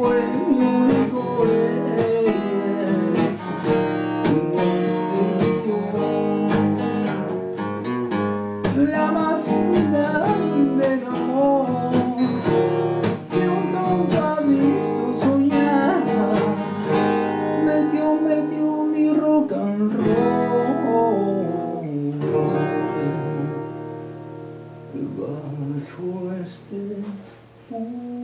fue mi único héroe en este lío. La más grande el amor que un tonto ha visto soñar. Metió mi rock and roll bajo este pulso.